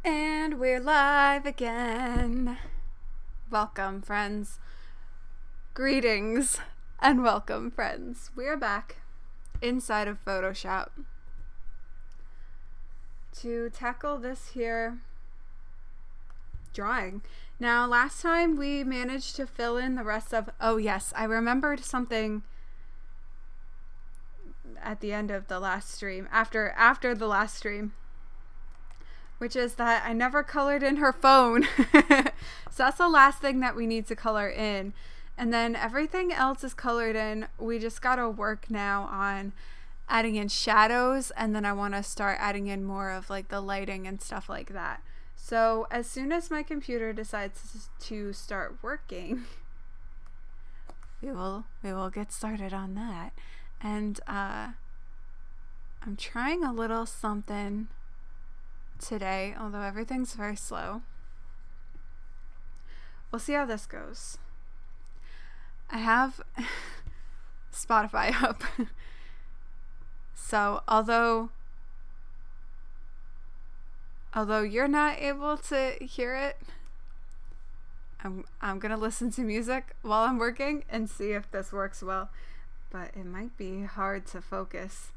And we're live again. Welcome, friends. Greetings and welcome, friends. We're back inside of Photoshop to tackle this here drawing. Now, last time we managed to fill in the rest of... Oh, yes, I remembered something at the end of the last stream, after the last stream, which is that I never colored in her phone. So that's the last thing that we need to color in. And then everything else is colored in. We just gotta work now on adding in shadows, and then I want to start adding in more of like the lighting and stuff like that. So as soon as my computer decides to start working, we will get started on that. And I'm trying a little something today, although everything's very slow. We'll see how this goes. I have Spotify up. So although you're not able to hear it, I'm gonna listen to music while I'm working and see if this works well. But it might be hard to focus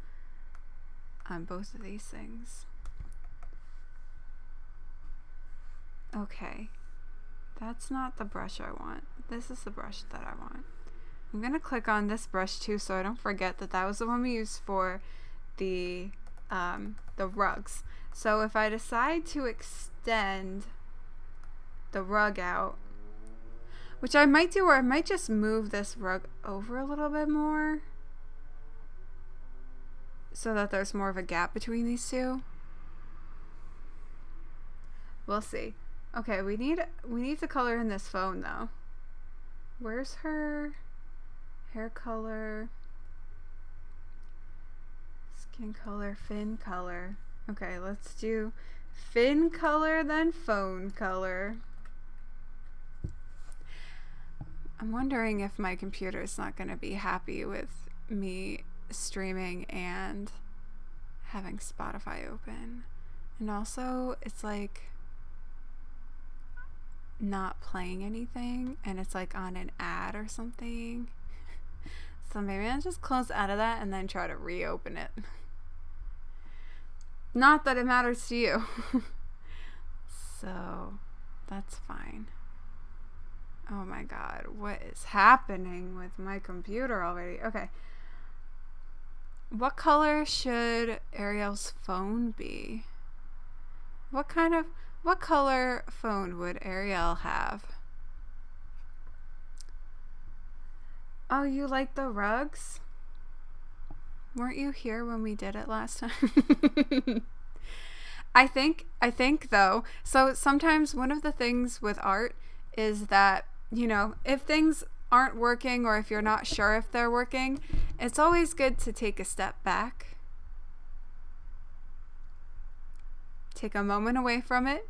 on both of these things. Okay, that's not the brush I want. This is the brush that I want. I'm gonna click on this brush too, so I don't forget that that was the one we used for the rugs. So if I decide to extend the rug out, which I might do, or I might just move this rug over a little bit more so that there's more of a gap between these two. We'll see. Okay, we need to color in this phone though. Where's her hair color, skin color, fin color? Okay, let's do fin color, then phone color. I'm wondering if my computer is not going to be happy with me streaming and having Spotify open. And also, it's like not playing anything, and it's like on an ad or something. So maybe I'll just close out of that and then try to reopen it. Not that it matters to you. So that's fine. Oh my god, what is happening with my computer already? Okay. What color should Ariel's phone be? What color phone would Ariel have? Oh, you like the rugs? Weren't you here when we did it last time? I think though, so sometimes one of the things with art is that, you know, if things aren't working or if you're not sure if they're working, it's always good to take a step back. Take a moment away from it,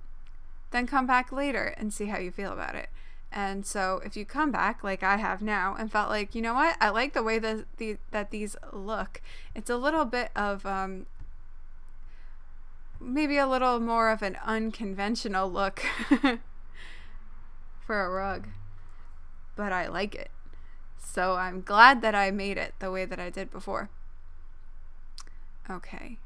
then come back later and see how you feel about it. And so if you come back like I have now and felt like, you know what, I like the way that these look. It's a little bit of maybe a little more of an unconventional look for a rug, but I like it. So I'm glad that I made it the way that I did before. Okay.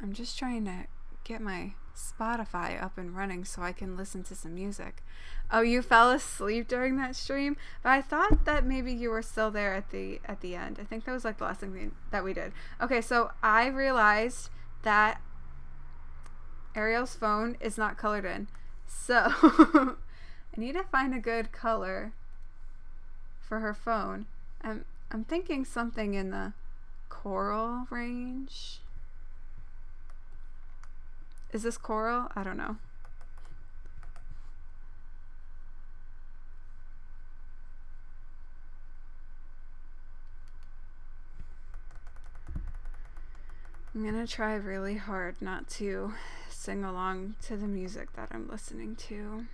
I'm just trying to get my Spotify up and running so I can listen to some music. Oh, you fell asleep during that stream? But I thought that maybe you were still there at the end. I think that was like the last thing that we did. Okay, so I realized that Ariel's phone is not colored in. So I need to find a good color for her phone. I'm thinking something in the coral range. Is this coral? I don't know. I'm gonna try really hard not to sing along to the music that I'm listening to.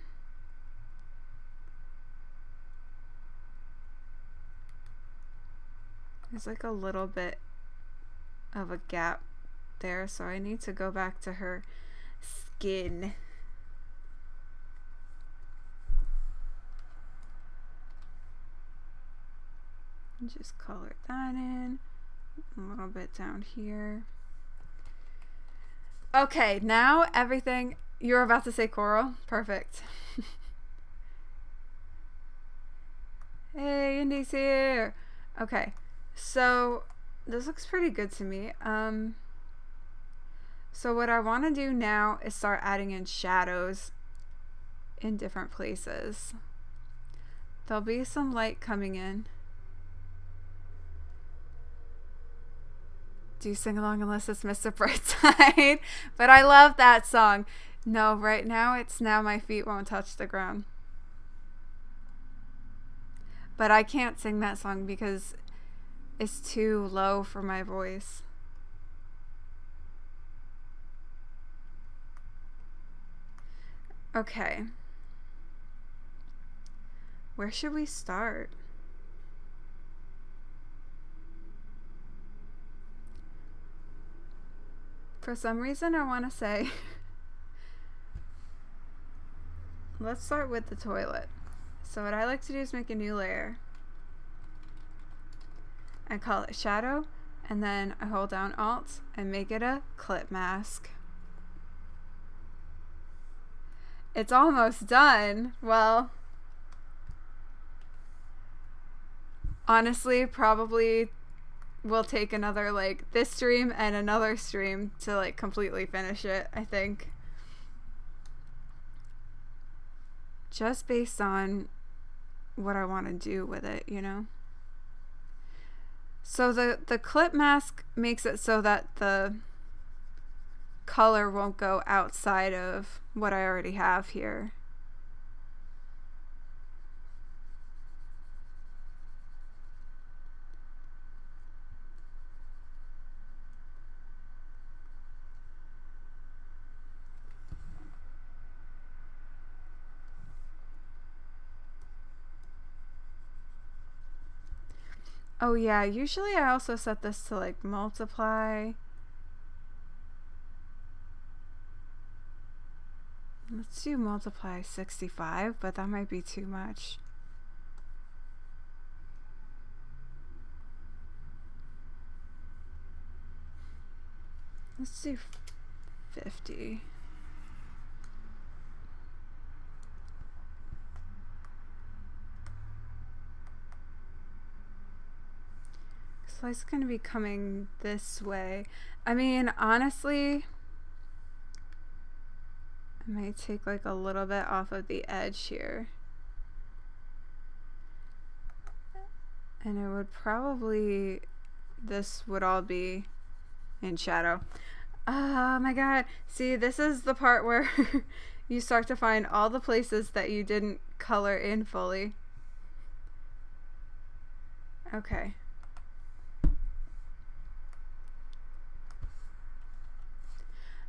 There's like a little bit of a gap there, so I need to go back to her skin. Just color that in a little bit down here. Okay, now everything. You're about to say coral? Perfect. Hey, Indy's here. Okay, so this looks pretty good to me. So what I want to do now is start adding in shadows in different places. There'll be some light coming in. Do sing along unless it's Mr. Brightside. But I love that song. No, right now it's Now My Feet Won't Touch the Ground. But I can't sing that song because it's too low for my voice. Okay. Where should we start? For some reason, I want to say, let's start with the toilet. So what I like to do is make a new layer. I call it shadow, and then I hold down Alt and make it a clip mask. It's almost done. Well, honestly, probably will take another, like, this stream and another stream to, like, completely finish it, I think. Just based on what I want to do with it, you know? So the clip mask makes it so that the color won't go outside of what I already have here. Oh yeah, usually I also set this to like multiply. Let's do multiply 65, but that might be too much. Let's do 50. So it's going to be coming this way. I mean, honestly, I might take like a little bit off of the edge here. And it would probably, this would all be in shadow. Oh my god. See, this is the part where you start to find all the places that you didn't color in fully. Okay.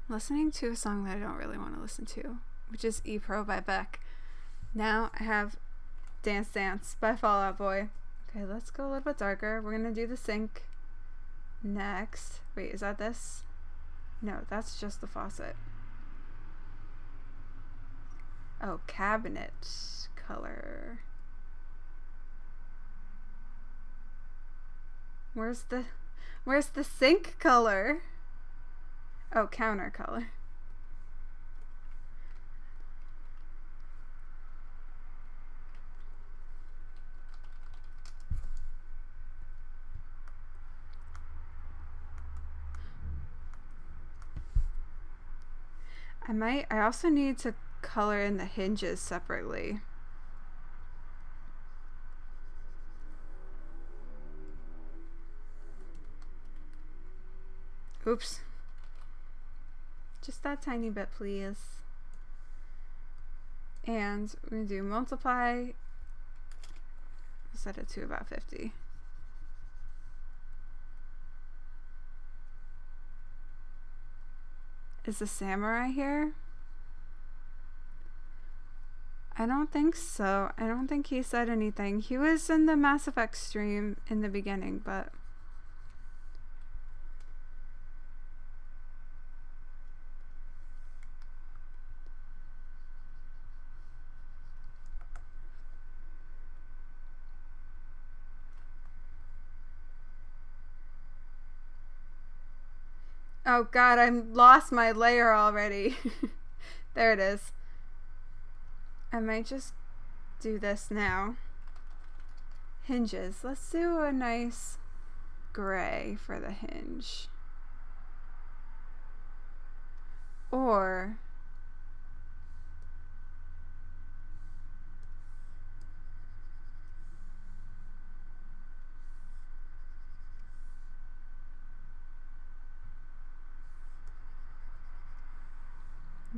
Listening to a song that I don't really want to listen to, which is E-Pro by Beck. Now I have Dance Dance by Fall Out Boy. Okay, let's go a little bit darker. We're going to do the sink next. Wait, is that this? No, that's just the faucet. Oh, cabinet color. Where's the sink color? Oh, counter color. I also need to color in the hinges separately. Oops. Just that tiny bit, please. And we're going to do multiply. Set it to about 50. Is the samurai here? I don't think so. I don't think he said anything. He was in the Mass Effect stream in the beginning, but... Oh god, I lost my layer already. There it is. I might just do this now. Hinges. Let's do a nice gray for the hinge. Or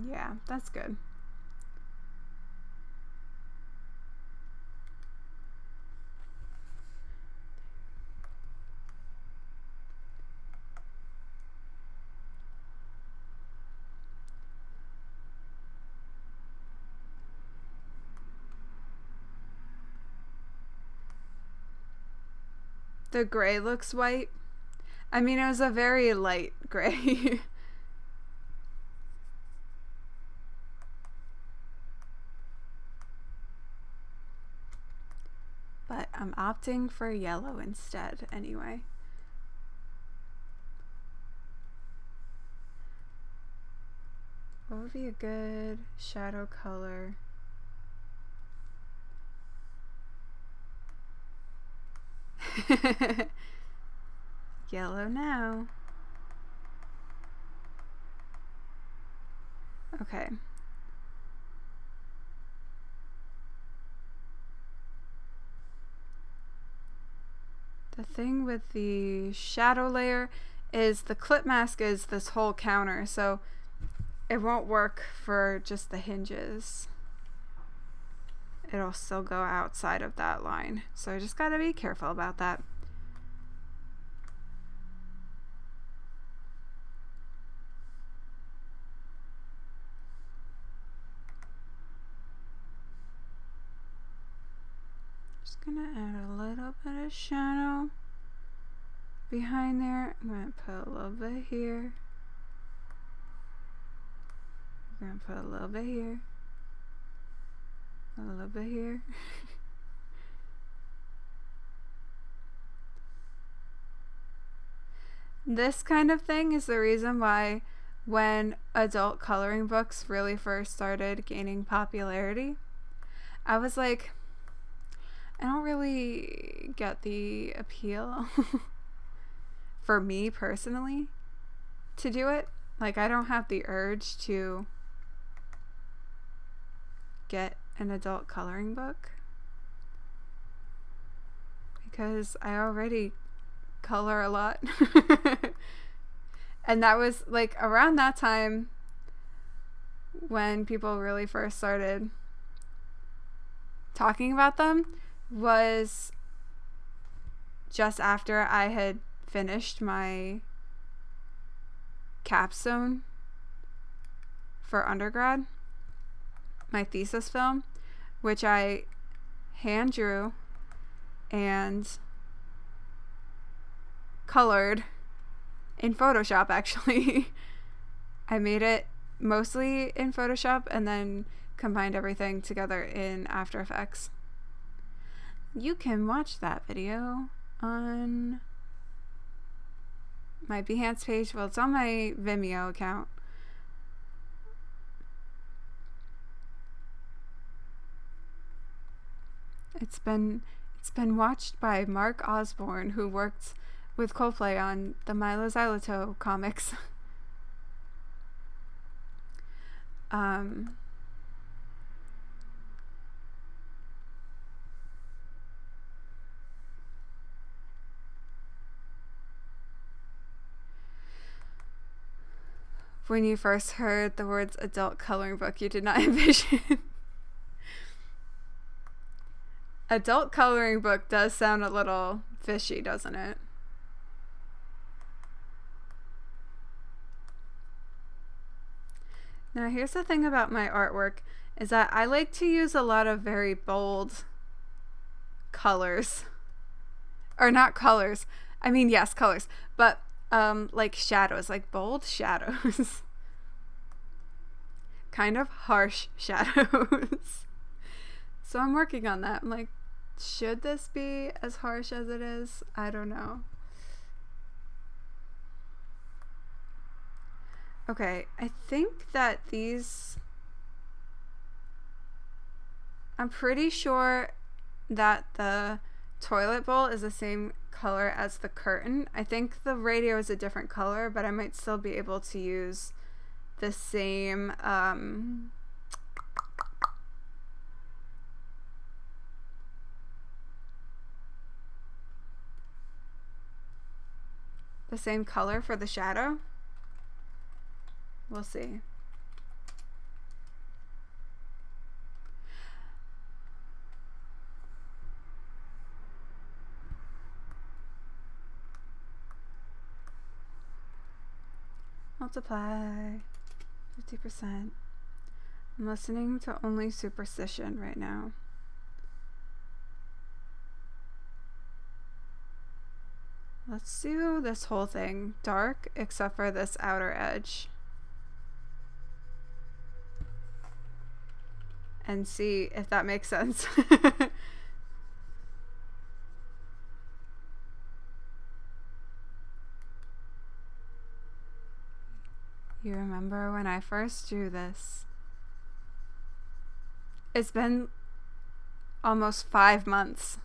yeah, that's good. The gray looks white. I mean, it was a very light gray. But I'm opting for yellow instead anyway. What would be a good shadow color? Yellow now. Okay. The thing with the shadow layer is the clip mask is this whole counter, so it won't work for just the hinges. It'll still go outside of that line. So I just gotta be careful about that. Just gonna add a little bit of shadow behind there. I'm gonna put a little bit here. I'm gonna put a little bit here. A little bit here. This kind of thing is the reason why when adult coloring books really first started gaining popularity, I was like, I don't really get the appeal for me personally to do it. Like, I don't have the urge to get an adult coloring book because I already color a lot. And that was like around that time when people really first started talking about them, was just after I had finished my capstone for undergrad, my thesis film, which I hand drew and colored in Photoshop, actually. I made it mostly in Photoshop and then combined everything together in After Effects. You can watch that video on my Behance page. Well, it's on my Vimeo account. It's been watched by Mark Osborne, who worked with Coldplay on the Milo Xyloto comics. When you first heard the words adult coloring book, you did not envision. Adult coloring book does sound a little fishy, doesn't it? Now, here's the thing about my artwork, is that I like to use a lot of very bold colors. Or not colors. I mean, yes, colors. But, like shadows, like bold shadows. Kind of harsh shadows. So I'm working on that. I'm like, should this be as harsh as it is? I don't know. Okay, I think that these... I'm pretty sure that the toilet bowl is the same color as the curtain. I think the radio is a different color, but I might still be able to use the same color for the shadow. We'll see. Multiply 50%. I'm listening to only Superstition right now. Let's do this whole thing dark except for this outer edge. And see if that makes sense. You remember when I first drew this? It's been almost 5 months.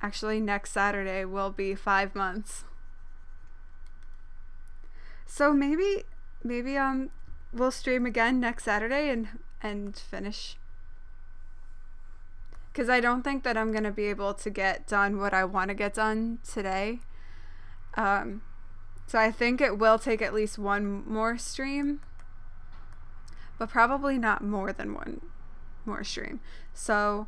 Actually, next Saturday will be 5 months. So maybe we'll stream again next Saturday and finish. Because I don't think that I'm going to be able to get done what I want to get done today. So I think it will take at least one more stream, but probably not more than one more stream. So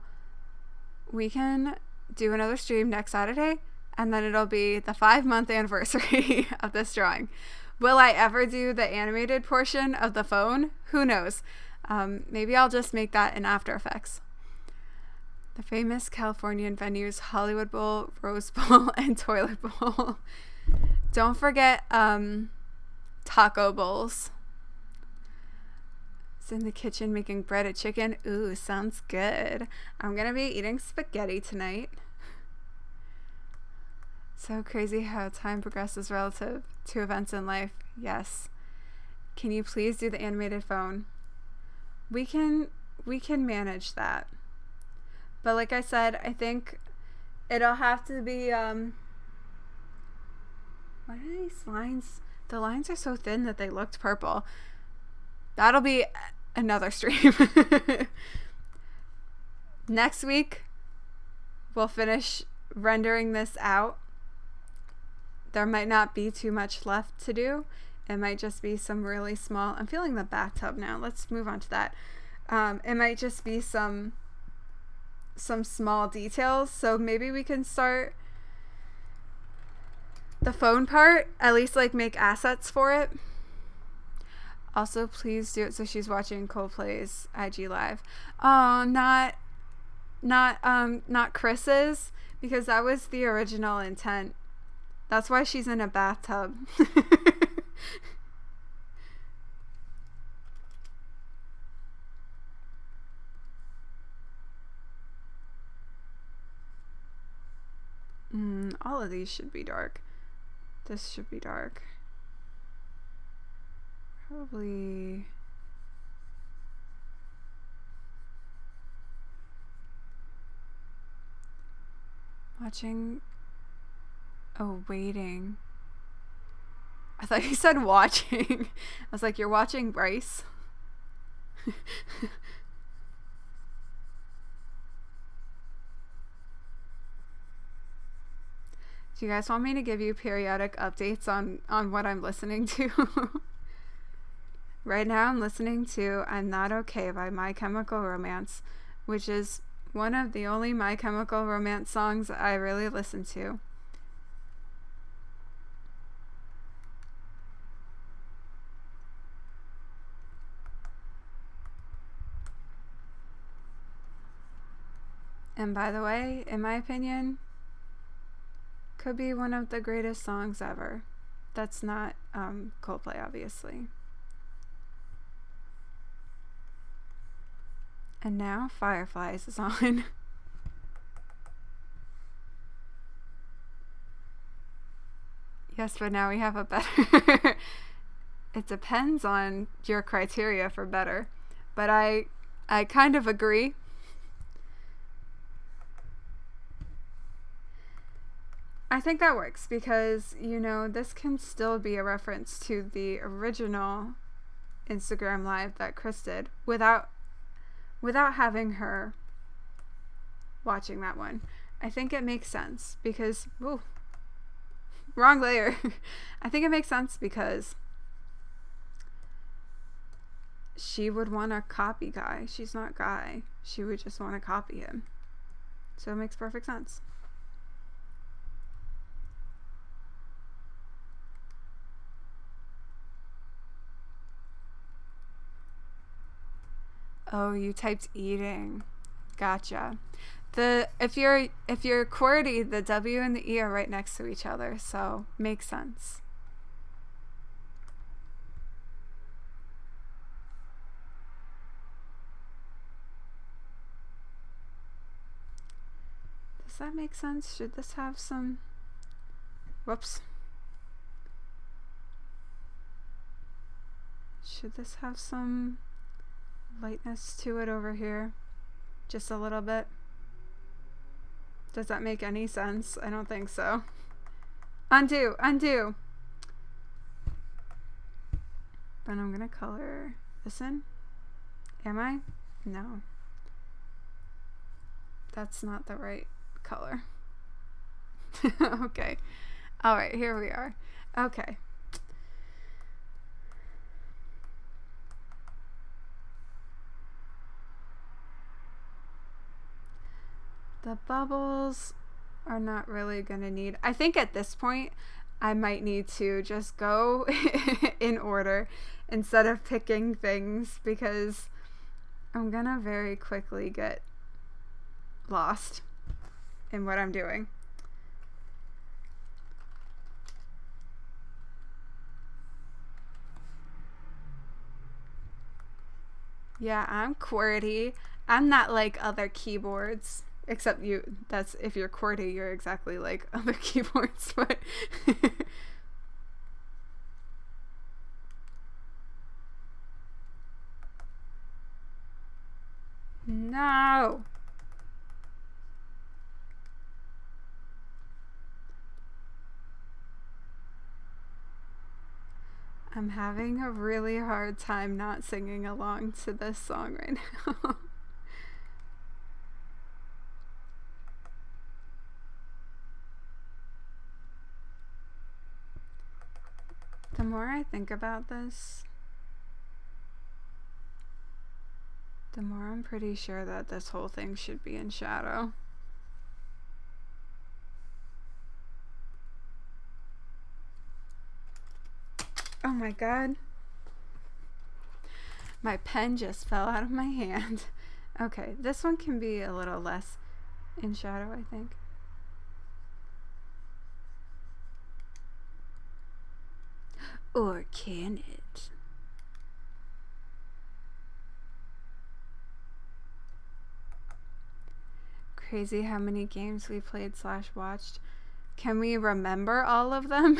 we can do another stream next Saturday, and then it'll be the 5-month anniversary of this drawing. Will I ever do the animated portion of the phone? Who knows? Maybe I'll just make that in After Effects. The famous Californian venues Hollywood Bowl, Rose Bowl, and Toilet Bowl. Don't forget taco bowls. It's in the kitchen making breaded chicken. Ooh, sounds good. I'm gonna be eating spaghetti tonight. So crazy how time progresses relative to events in life. Yes. Can you please do the animated phone? We can manage that. But like I said, I think it'll have to be what are these lines? The lines are so thin that they looked purple. That'll be another stream. Next week, we'll finish rendering this out. There might not be too much left to do. It might just be some really small... I'm feeling the bathtub now. Let's move on to that. It might just be some small details. So maybe we can start... the phone part, at least like make assets for it. Also, please do it so she's watching Coldplay's IG live. Oh, not Chris's, because that was the original intent. That's why she's in a bathtub. All of these should be dark. This should be dark. Probably... watching... oh, waiting. I thought you said watching. I was like, you're watching Bryce? Do you guys want me to give you periodic updates on what I'm listening to? Right now I'm listening to I'm Not Okay by My Chemical Romance, which is one of the only My Chemical Romance songs I really listen to. And by the way, in my opinion, could be one of the greatest songs ever. That's not Coldplay, obviously. And now Fireflies is on. Yes, but now we have a better. It depends on your criteria for better. But I kind of agree. I think that works because, you know, this can still be a reference to the original Instagram live that Chris did without having her watching that one. I think it makes sense because wrong layer. I think it makes sense because she would want to copy Guy. She's not Guy. She would just want to copy him. So it makes perfect sense. Oh, you typed eating. Gotcha. If you're QWERTY, the W and the E are right next to each other, so makes sense. Does that make sense? Should this have some... Whoops. Should this have some lightness to it over here? Just a little bit. Does that make any sense? I don't think so. Undo. But I'm gonna color this in. Am I? No. That's not the right color. Okay. Alright, here we are. Okay. The bubbles are not really gonna need... I think at this point, I might need to just go in order instead of picking things because I'm gonna very quickly get lost in what I'm doing. Yeah, I'm QWERTY. I'm not like other keyboards. Except that's if you're QWERTY, you're exactly like other keyboards, but no. I'm having a really hard time not singing along to this song right now. The more I think about this, the more I'm pretty sure that this whole thing should be in shadow. Oh my god. My pen just fell out of my hand. Okay, this one can be a little less in shadow, I think. Or can it? Crazy how many games we played / watched. Can we remember all of them?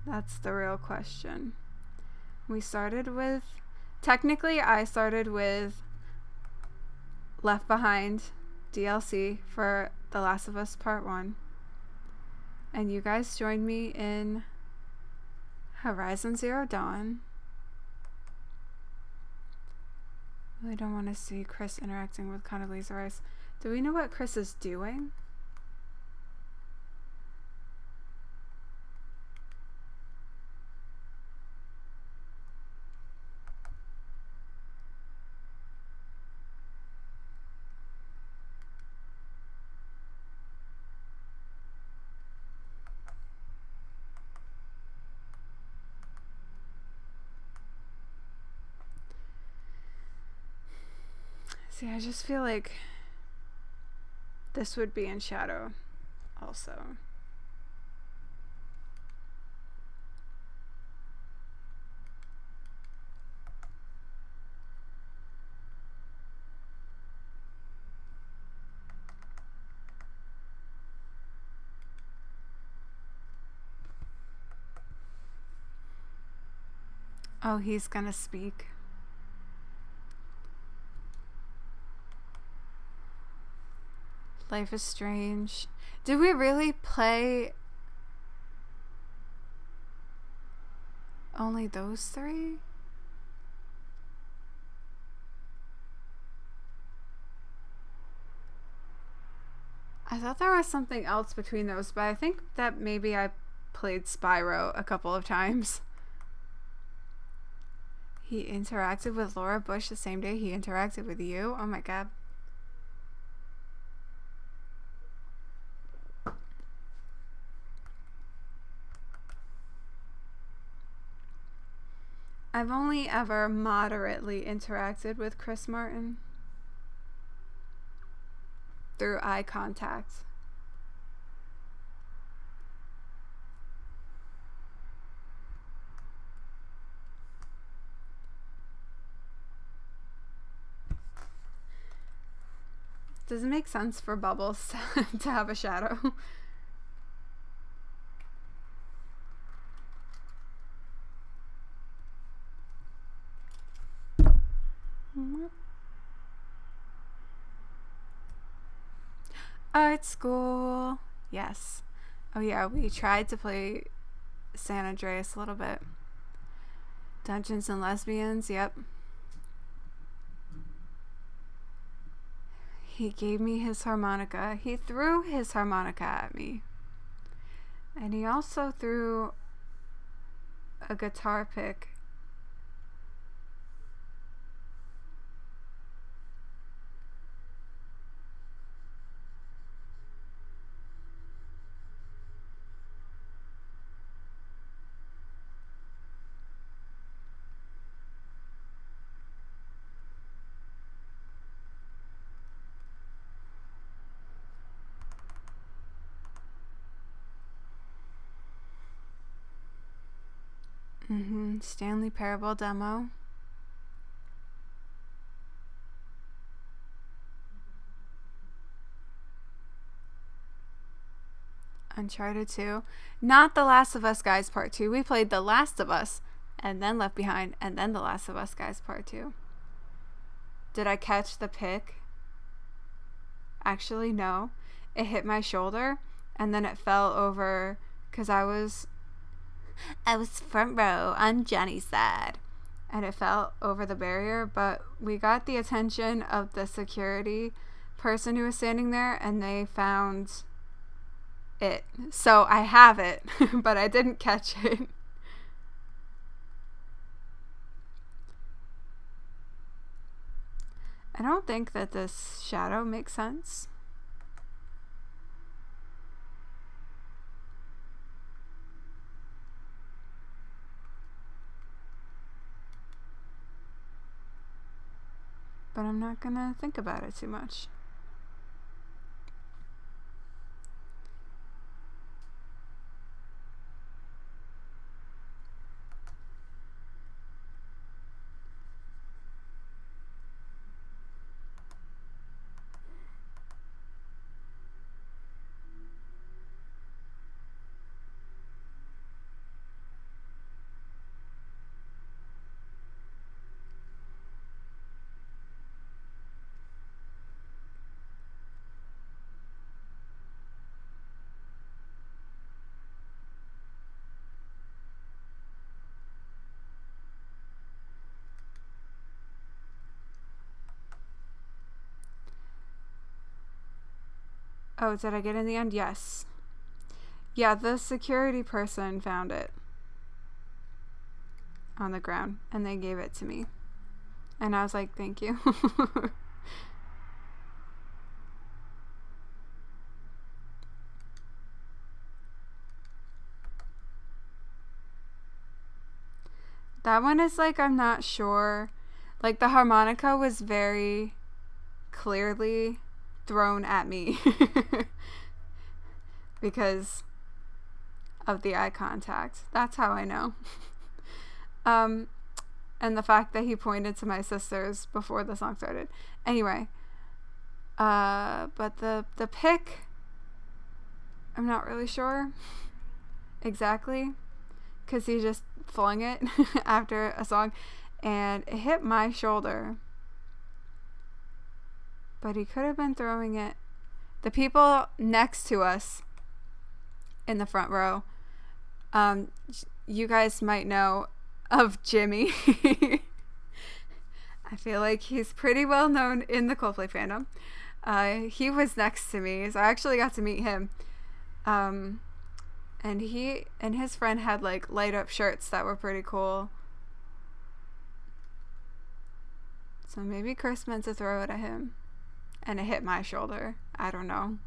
That's the real question. We started with... Technically, I started with Left Behind DLC for The Last of Us Part 1. And you guys joined me in Horizon Zero Dawn. Really don't want to see Chris interacting with Condoleezza Rice. Do we know what Chris is doing? See, I just feel like this would be in shadow also. Oh, he's gonna speak. Life is Strange. Did we really play only those three? I thought there was something else between those, but I think that maybe I played Spyro a couple of times. He interacted with Laura Bush the same day he interacted with you? Oh my god. I've only ever moderately interacted with Chris Martin through eye contact. Does it make sense for Bubbles to have a shadow? Art school. Yes. Oh yeah, we tried to play San Andreas a little bit. Dungeons and Lesbians, yep. He gave me his harmonica. He threw his harmonica at me. And he also threw a guitar pick. Stanley Parable demo. Uncharted 2. Not The Last of Us Guys Part 2. We played The Last of Us and then Left Behind and then The Last of Us Guys Part 2. Did I catch the pick? Actually, no. It hit my shoulder and then it fell over because I was front row on Johnny's side. And it fell over the barrier, but we got the attention of the security person who was standing there and they found it. So I have it, but I didn't catch it. I don't think that this shadow makes sense. But I'm not gonna think about it too much. Oh, did I get in the end? Yes. Yeah, the security person found it on the ground and they gave it to me. And I was like, thank you. That one is like, I'm not sure. Like the harmonica was very clearly thrown at me because of the eye contact. That's how I know. And the fact that he pointed to my sisters before the song started. Anyway, but the pick, I'm not really sure exactly, because he just flung it after a song, and it hit my shoulder. But he could have been throwing it. The people next to us in the front row, you guys might know of Jimmy. I feel like he's pretty well known in the Coldplay fandom. He was next to me, so I actually got to meet him. And he and his friend had like light up shirts that were pretty cool. So maybe Chris meant to throw it at him, and it hit my shoulder. I don't know.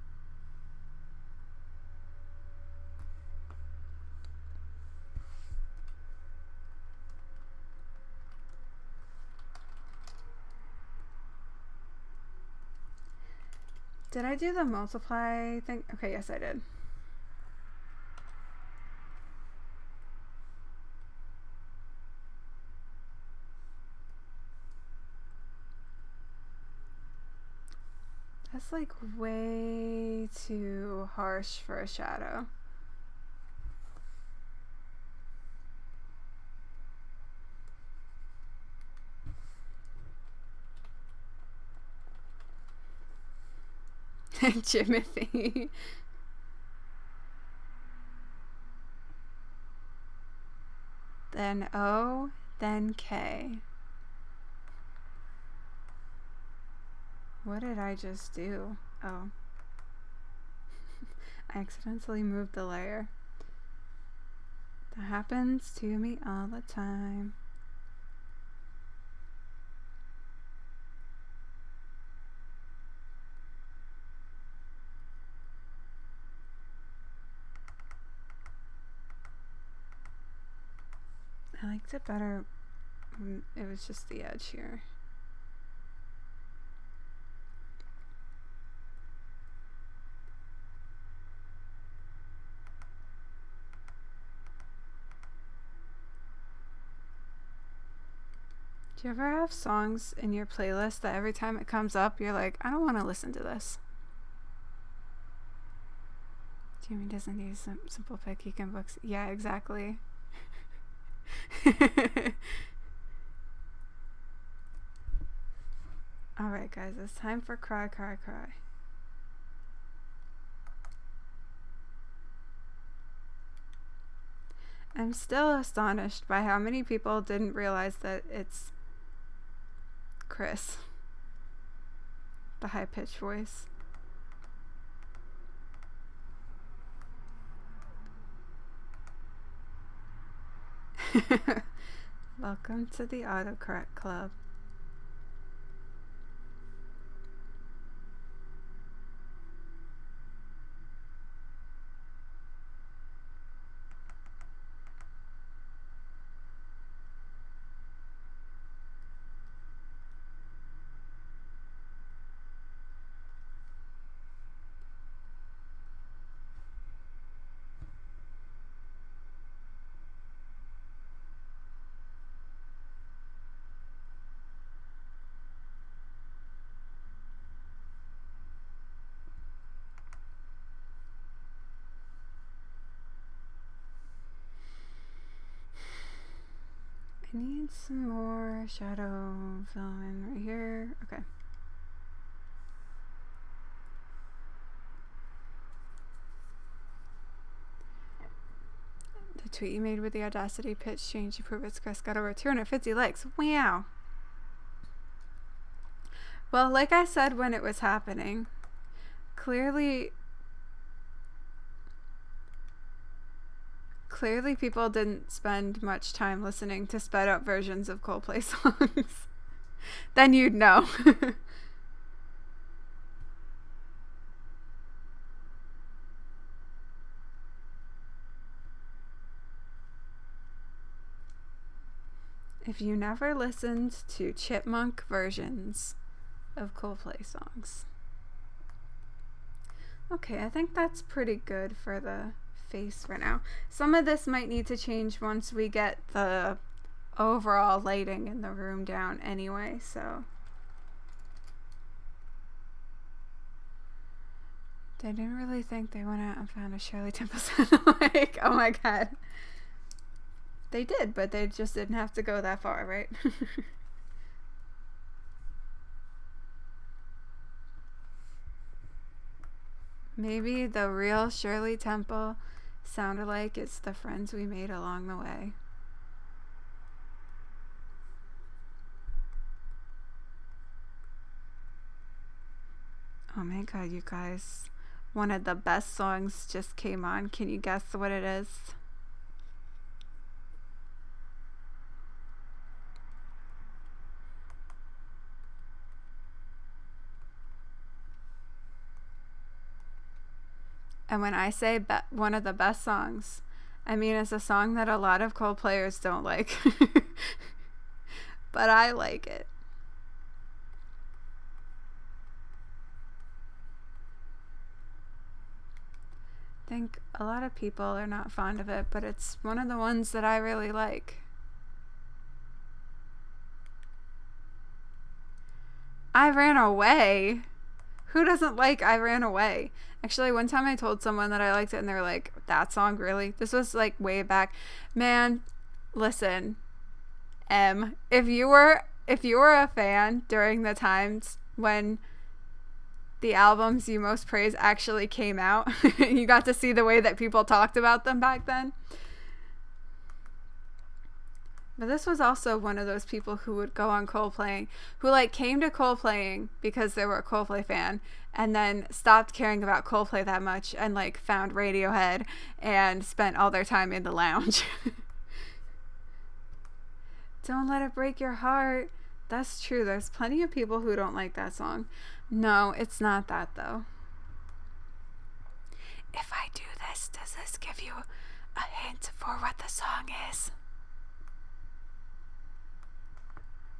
Did I do the multiply thing? Okay, yes I did. That's like way too harsh for a shadow. Jimothy. Then O, then K. What did I just do? Oh. I accidentally moved the layer. That happens to me all the time. I liked it better when it was just the edge here. Do you ever have songs in your playlist that every time it comes up, you're like, I don't want to listen to this? Jimmy doesn't need some simple pick, he can books. Yeah, exactly. Alright guys, it's time for Cry, Cry, Cry. I'm still astonished by how many people didn't realize that it's Chris. The high-pitched voice. Welcome to the autocorrect club. I need some more shadow fill in right here. Okay. The tweet you made with the Audacity pitch change to prove it's Chris got over 250 likes. Wow. Well, like I said when it was happening, clearly people didn't spend much time listening to sped up versions of Coldplay songs. Then you'd know. If you never listened to chipmunk versions of Coldplay songs. Okay, I think that's pretty good for the face for now. Some of this might need to change once we get the overall lighting in the room down anyway, so. They didn't really think they went out and found a Shirley Temple sound like, oh my god. They did, but they just didn't have to go that far, right? Maybe the real Shirley Temple sounded like it's the friends we made along the way. Oh my god, you guys. One of the best songs just came on. Can you guess what it is? And when I say one of the best songs, I mean it's a song that a lot of Coldplayers don't like. But I like it. I think a lot of people are not fond of it, but it's one of the ones that I really like. I Ran Away. Who doesn't like I Ran Away? Actually, one time I told someone that I liked it and they were like, that song, really? This was like way back. Man, listen, if you were a fan during the times when the albums you most praise actually came out, you got to see the way that people talked about them back then. But this was also one of those people who would go on Coldplaying, who like came to Coldplaying because they were a Coldplay fan and then stopped caring about Coldplay that much and like found Radiohead and spent all their time in the lounge. Don't Let It Break Your Heart. That's true. There's plenty of people who don't like that song. No, it's not that though. If I do this, does this give you a hint for what the song is?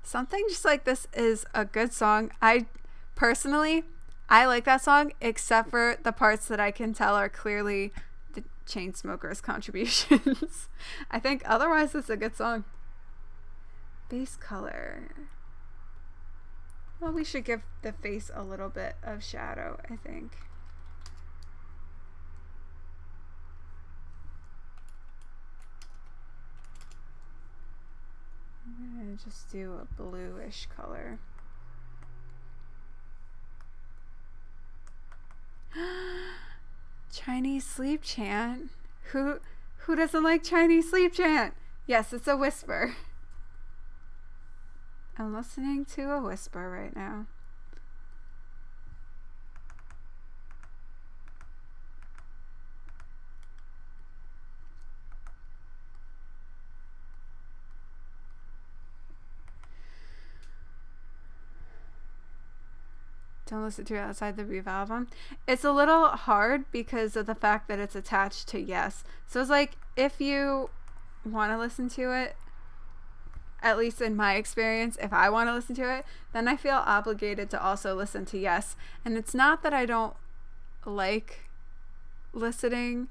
Something just like this is a good song. I like that song, except for the parts that I can tell are clearly the Chainsmokers' contributions. I think otherwise it's a good song. Base color. Well, we should give the face a little bit of shadow, I think. I'm gonna just do a bluish color. Chinese sleep chant. Who doesn't like Chinese sleep chant? Yes, it's a whisper. I'm listening to a whisper right now. Don't listen to it outside the Reeve album. It's a little hard because of the fact that it's attached to Yes. So it's like, if you want to listen to it, at least in my experience, if I want to listen to it, then I feel obligated to also listen to Yes. And it's not that I don't like listening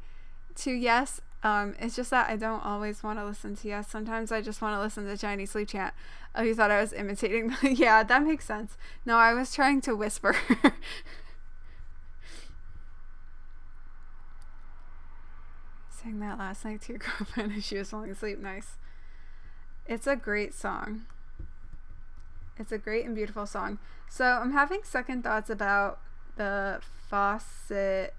to Yes. It's just that I don't always want to listen to Yes. Sometimes I just want to listen to Chinese sleep chant. Oh, you thought I was imitating? Yeah, that makes sense. No, I was trying to whisper. Sang that last night to your girlfriend as she was falling asleep. Nice. It's a great song. It's a great and beautiful song. So I'm having second thoughts about the faucet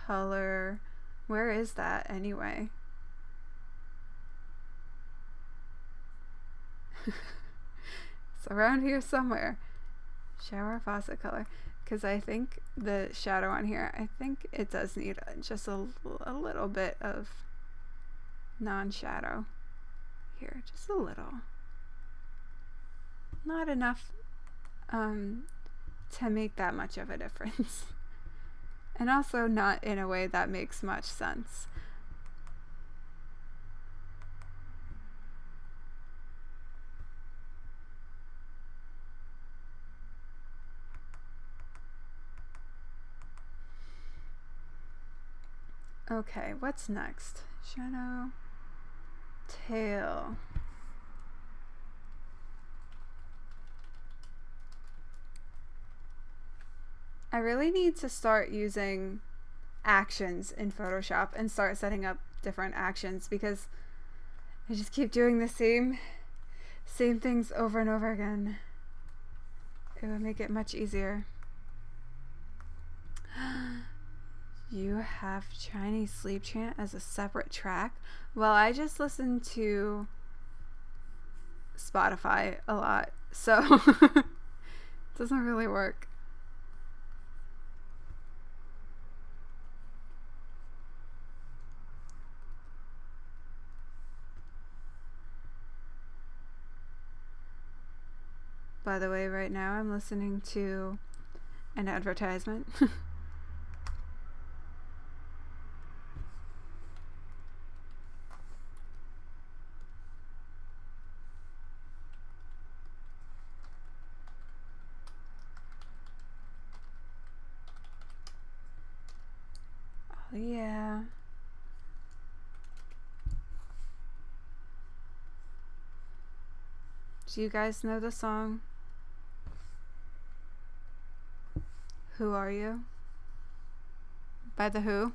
color. Where is that anyway? It's around here somewhere. Shower faucet color. Because I think the shadow on here, I think it does need just a little bit of non-shadow here. Just a little. Not enough to make that much of a difference. And also not in a way that makes much sense. Okay, what's next? Shadow, tail. I really need to start using actions in Photoshop and start setting up different actions, because I just keep doing the same things over and over again. It would make it much easier. You have Chinese sleep chant as a separate track? Well, I just listen to Spotify a lot, so it doesn't really work. By the way, right now I'm listening to an advertisement. Oh yeah. Do you guys know the song Who Are You? By The Who?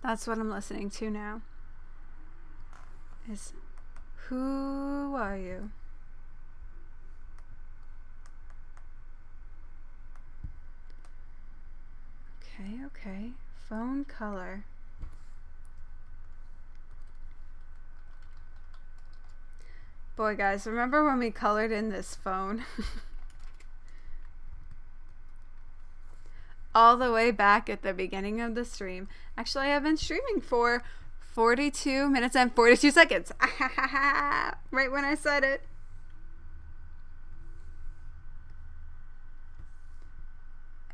That's what I'm listening to now. Is Who Are You? Okay. Phone color. Boy, guys, remember when we colored in this phone? All the way back at the beginning of the stream. Actually, I've been streaming for 42 minutes and 42 seconds. Right when I said it.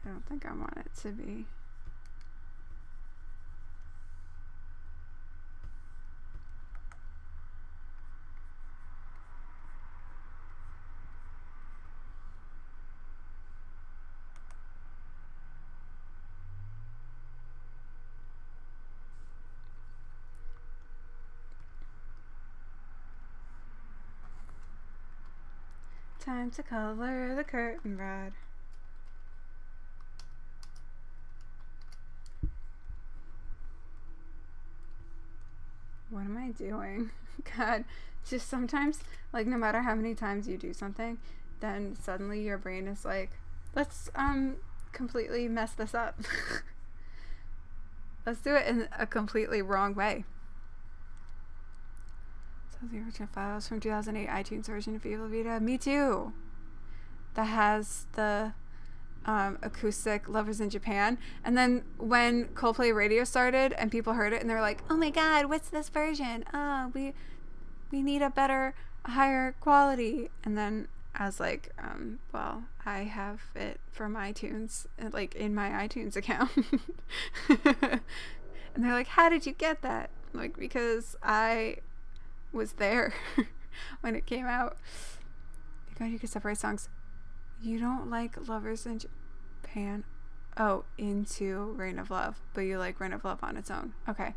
I don't think I want it to be. Time to color the curtain rod. What am I doing? God, just sometimes, like, no matter how many times you do something, then suddenly your brain is like, let's completely mess this up. Let's do it in a completely wrong way. So the original files from 2008 iTunes version of Viva Vita. Me too. That has the acoustic Lovers in Japan. And then when Coldplay Radio started and people heard it and they're like, oh my god, what's this version? Oh, we need a better, higher quality. And then I was like, well, I have it from iTunes, like in my iTunes account. And they're like, how did you get that? Like, because I was there when it came out. God, you could separate songs. You don't like Lovers in Japan? Oh, into Reign of Love, but you like Reign of Love on its own. Okay.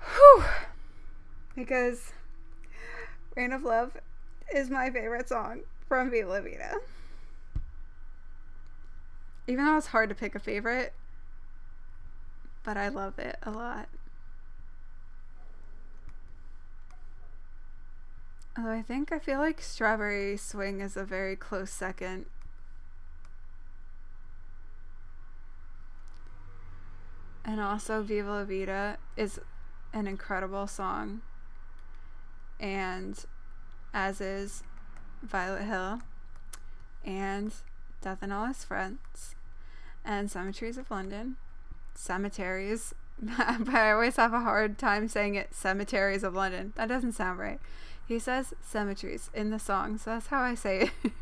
Whew. Because Reign of Love is my favorite song from Viva La Vida. Even though it's hard to pick a favorite, but I love it a lot. Although I feel like Strawberry Swing is a very close second. And also Viva La Vida is an incredible song. And as is Violet Hill and Death and All His Friends and Cemeteries of London. Cemeteries But I always have a hard time saying it. Cemeteries of London. That doesn't sound right. He says cemeteries in the song, so that's how I say it.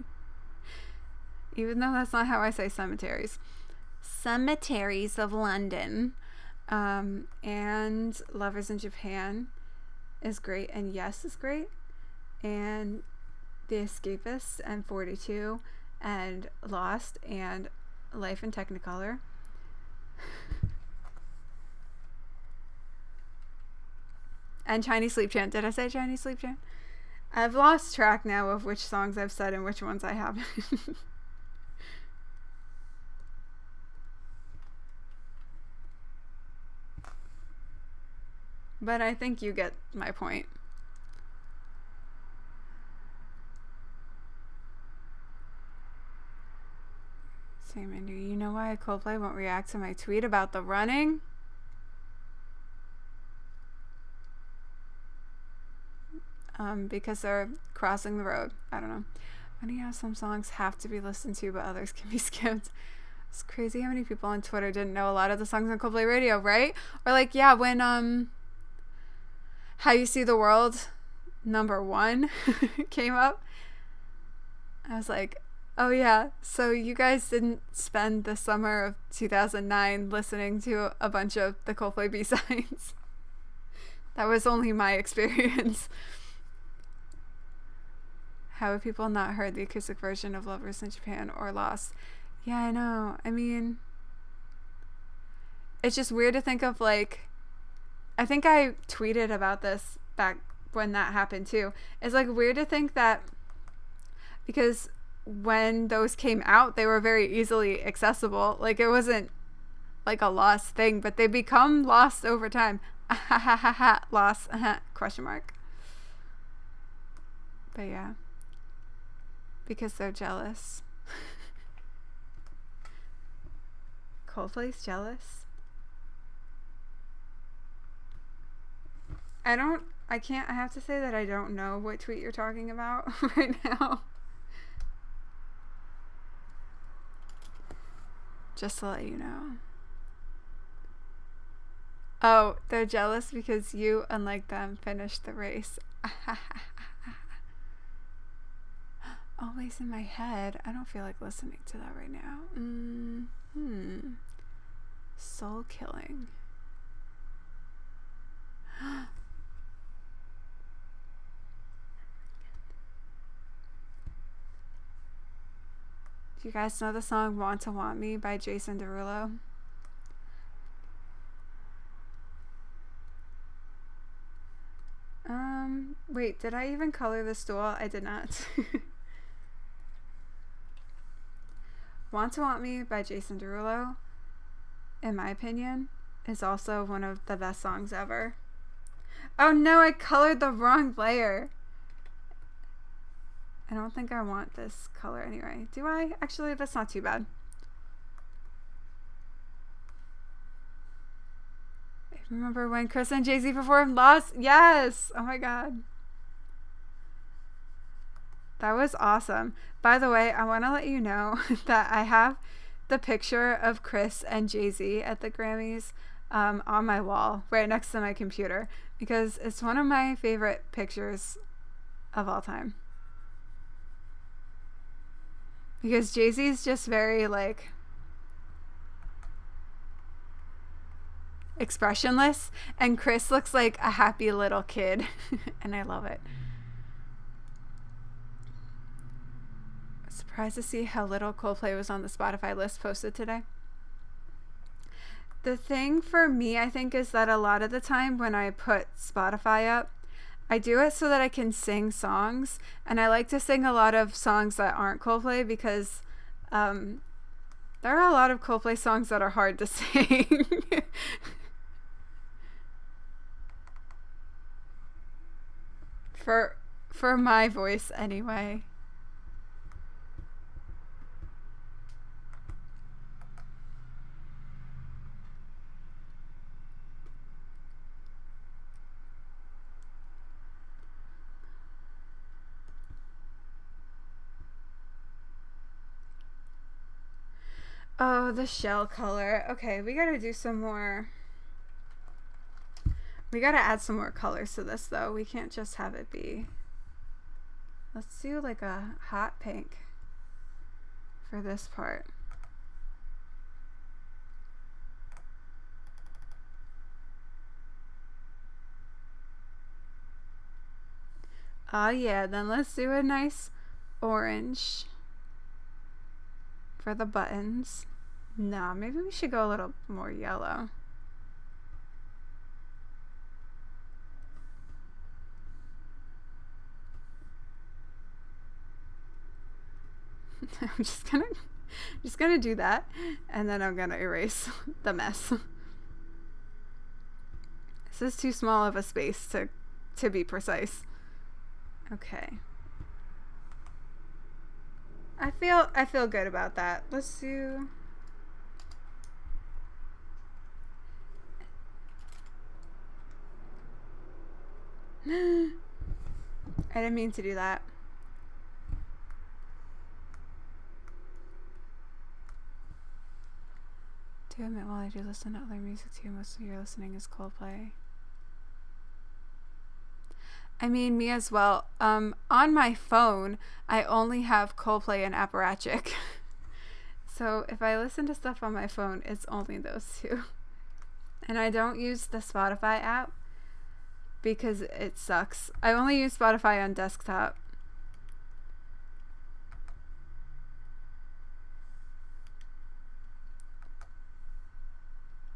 Even though that's not how I say cemeteries. Cemeteries of London. And Lovers in Japan is great, and Yes is great, and The Escapists, and 42, and Lost, and Life in Technicolor. And Chinese Sleep Chant. Did I say Chinese Sleep Chant? I've lost track now of which songs I've said and which ones I haven't. But I think you get my point. Same, Andrew. You know why Coldplay won't react to my tweet about the running? Because they're crossing the road. I don't know. Funny how some songs have to be listened to, but others can be skipped. It's crazy how many people on Twitter didn't know a lot of the songs on Coldplay Radio, right? Or like, yeah, when How You See the World #1 came up, I was like, oh yeah, so you guys didn't spend the summer of 2009 listening to a bunch of the Coldplay B-sides. That was only my experience. How have people not heard the acoustic version of Lovers in Japan or Lost? Yeah, I know. I mean, it's just weird to think of, like, I think I tweeted about this back when that happened too. It's like weird to think that because when those came out, they were very easily accessible. Like, it wasn't like a lost thing, but they become lost over time. Lost, question mark. But yeah. Because they're jealous. Coldplay's jealous. I have to say that I don't know what tweet you're talking about right now. Just to let you know. Oh, they're jealous because you, unlike them, finished the race. Always in my head. I don't feel like listening to that right now. Soul killing. Do you guys know the song Want to Want Me by Jason Derulo? Wait, did I even color the stool? I did not. Want to Want Me by Jason Derulo, in my opinion, is also one of the best songs ever. Oh no, I colored the wrong layer. I don't think I want this color anyway. Do I? Actually, that's not too bad. Remember when Chris and Jay-Z performed Lost? Yes! Oh my god. That was awesome. By the way, I want to let you know that I have the picture of Chris and Jay-Z at the Grammys on my wall right next to my computer because it's one of my favorite pictures of all time. Because Jay-Z is just very, like, expressionless, and Chris looks like a happy little kid, and I love it. Surprised to see how little Coldplay was on the Spotify list posted today. The thing for me, I think, is that a lot of the time when I put Spotify up, I do it so that I can sing songs, and I like to sing a lot of songs that aren't Coldplay because there are a lot of Coldplay songs that are hard to sing. For my voice anyway. Oh, the shell color. Okay, we gotta do some more We gotta add some more colors to this though. We can't just have it be. Let's do like a hot pink for this part. Yeah, then let's do a nice orange for the buttons. Nah, maybe we should go a little more yellow. I'm just gonna do that, and then I'm gonna erase the mess. This is too small of a space to be precise. Okay. I feel good about that. Let's do. I didn't mean to do that. To admit, while I do listen to other music too, most of your listening is Coldplay. I mean, me as well. On my phone, I only have Coldplay and Apparatchik. So if I listen to stuff on my phone, it's only those two. And I don't use the Spotify app because it sucks. I only use Spotify on desktop.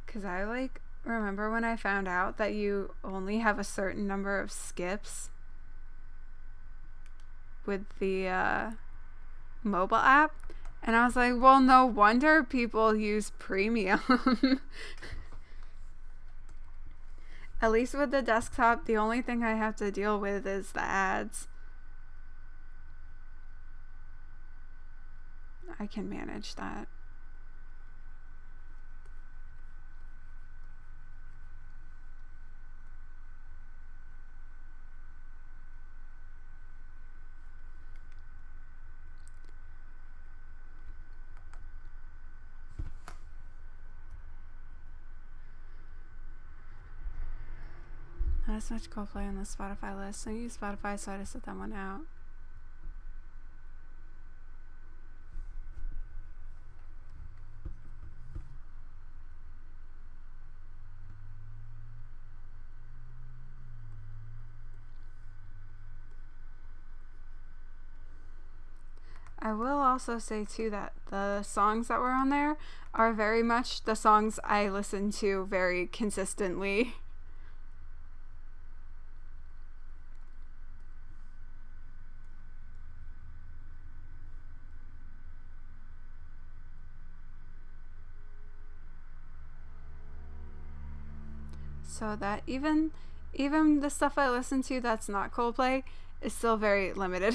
Because I remember when I found out that you only have a certain number of skips with the mobile app, and I was like, well, no wonder people use premium. At least with the desktop, the only thing I have to deal with is the ads. I can manage that. Not as much Coldplay on the Spotify list. I use Spotify, so I just set that one out. I will also say too that the songs that were on there are very much the songs I listen to very consistently. So that even the stuff I listen to that's not Coldplay is still very limited.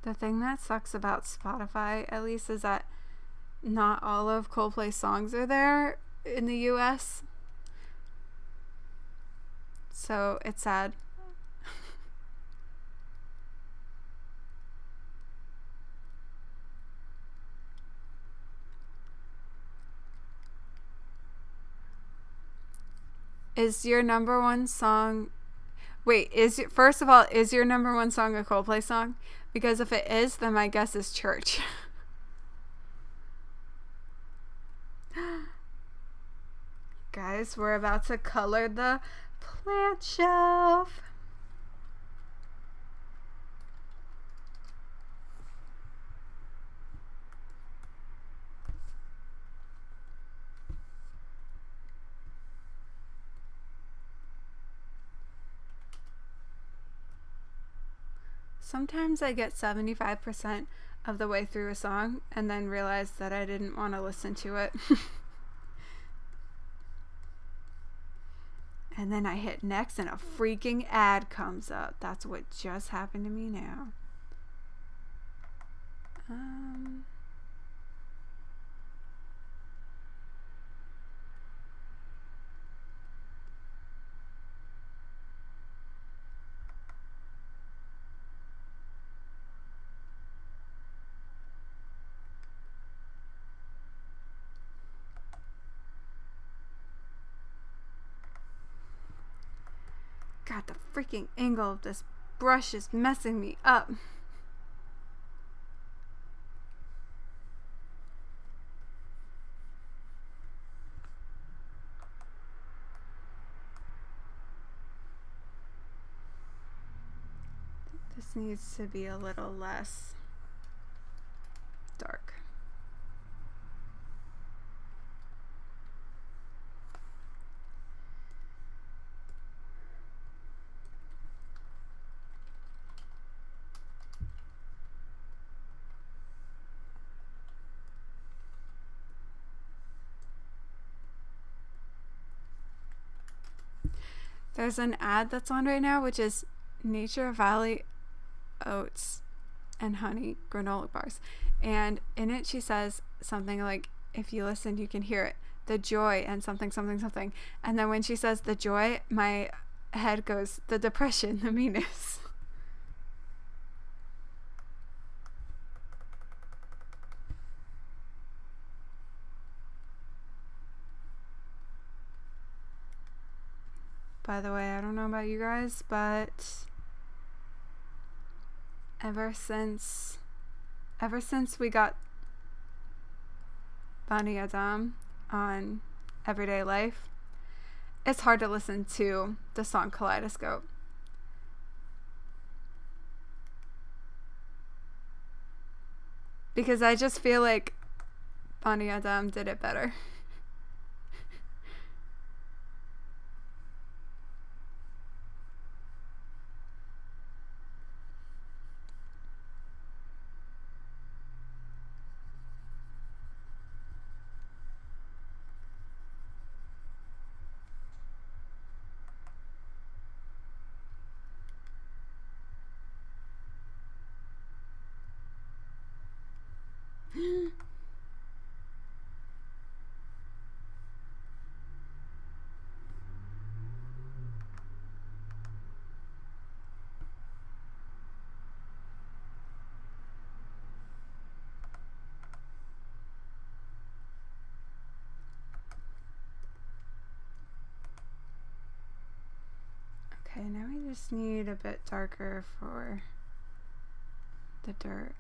The thing that sucks about Spotify, at least, is that not all of Coldplay's songs are there in the US. So it's sad. Is your number one song... Wait, first of all, is your number one song a Coldplay song? Because if it is, then my guess is Church. Guys, we're about to color the plant shelf. Sometimes I get 75% of the way through a song and then realize that I didn't want to listen to it. And then I hit next and a freaking ad comes up. That's what just happened to me now. God, the freaking angle of this brush is messing me up. This needs to be a little less dark. There's an ad that's on right now, which is Nature Valley Oats and Honey granola bars. And in it, she says something like, if you listen, you can hear it. The joy and something, something, something. And then when she says the joy, my head goes, the depression, the meanness. By the way, I don't know about you guys, but ever since we got Bonnie Adam on Everyday Life, it's hard to listen to the song Kaleidoscope. Because I just feel like Bonnie Adam did it better. Okay, now we just need a bit darker for the dirt.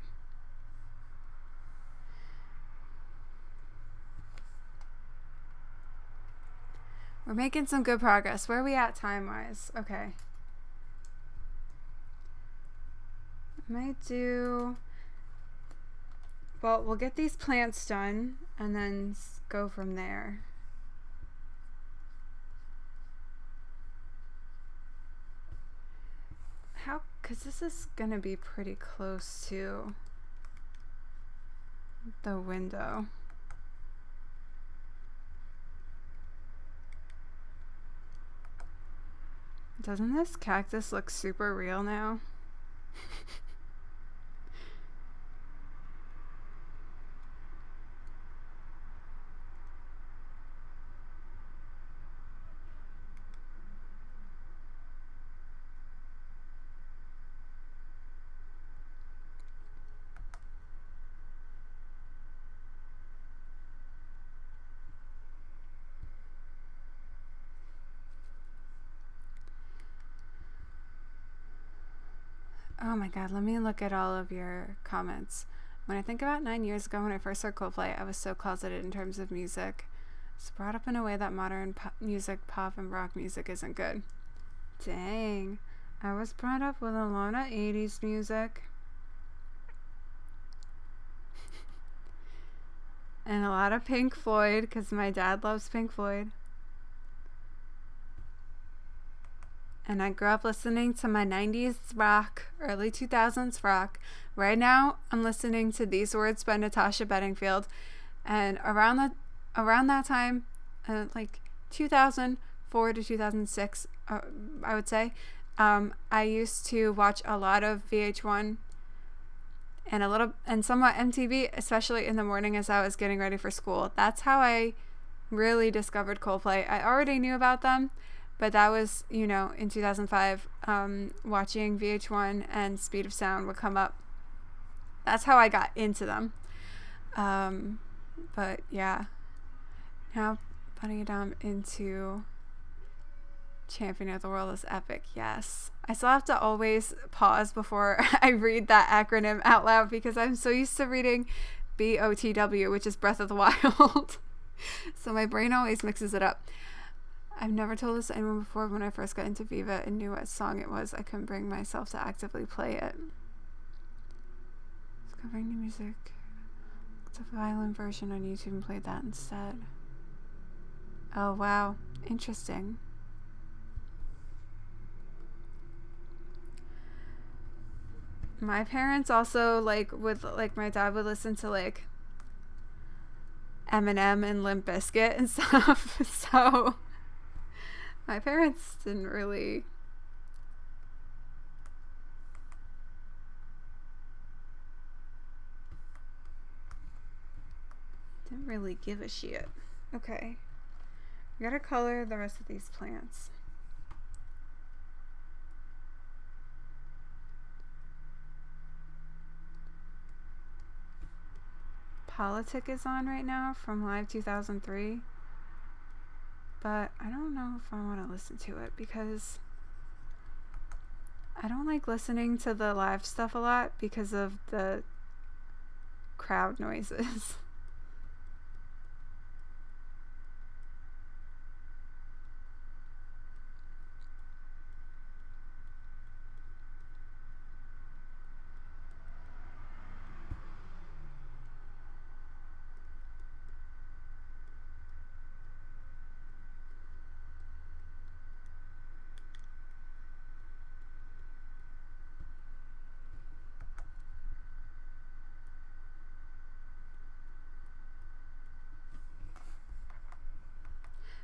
We're making some good progress. Where are we at time-wise? Okay. I might do... Well, we'll get these plants done and then go from there. How... Because this is going to be pretty close to the window. Doesn't this cactus look super real now? Oh my god, let me look at all of your comments. When I think about 9 years ago when I first heard Coldplay, I was so closeted in terms of music. It's brought up in a way that modern music, pop, and rock music isn't good. Dang. I was brought up with a lot of 80s music. And a lot of Pink Floyd, because my dad loves Pink Floyd. And I grew up listening to my 90s rock, early 2000s rock. Right now, I'm listening to These Words by Natasha Bedingfield. And around that time, like 2004 to 2006, I would say, I used to watch a lot of VH1 and somewhat MTV, especially in the morning as I was getting ready for school. That's how I really discovered Coldplay. I already knew about them, but that was, in 2005, watching VH1 and Speed of Sound would come up. That's how I got into them. But yeah, now putting it down into Champion of the world is epic. Yes. I still have to always pause before I read that acronym out loud because I'm so used to reading BOTW, which is Breath of the Wild. So my brain always mixes it up. I've never told this to anyone before. When I first got into Viva and knew what song it was, I couldn't bring myself to actively play it. Discovering new music. It's a violin version on YouTube and played that instead. Oh wow, interesting. My parents also my dad would listen to like Eminem and Limp Bizkit and stuff. So my parents didn't really give a shit. Okay. We gotta color the rest of these plants. Politic is on right now from Live 2003. But I don't know if I want to listen to it because I don't like listening to the live stuff a lot because of the crowd noises.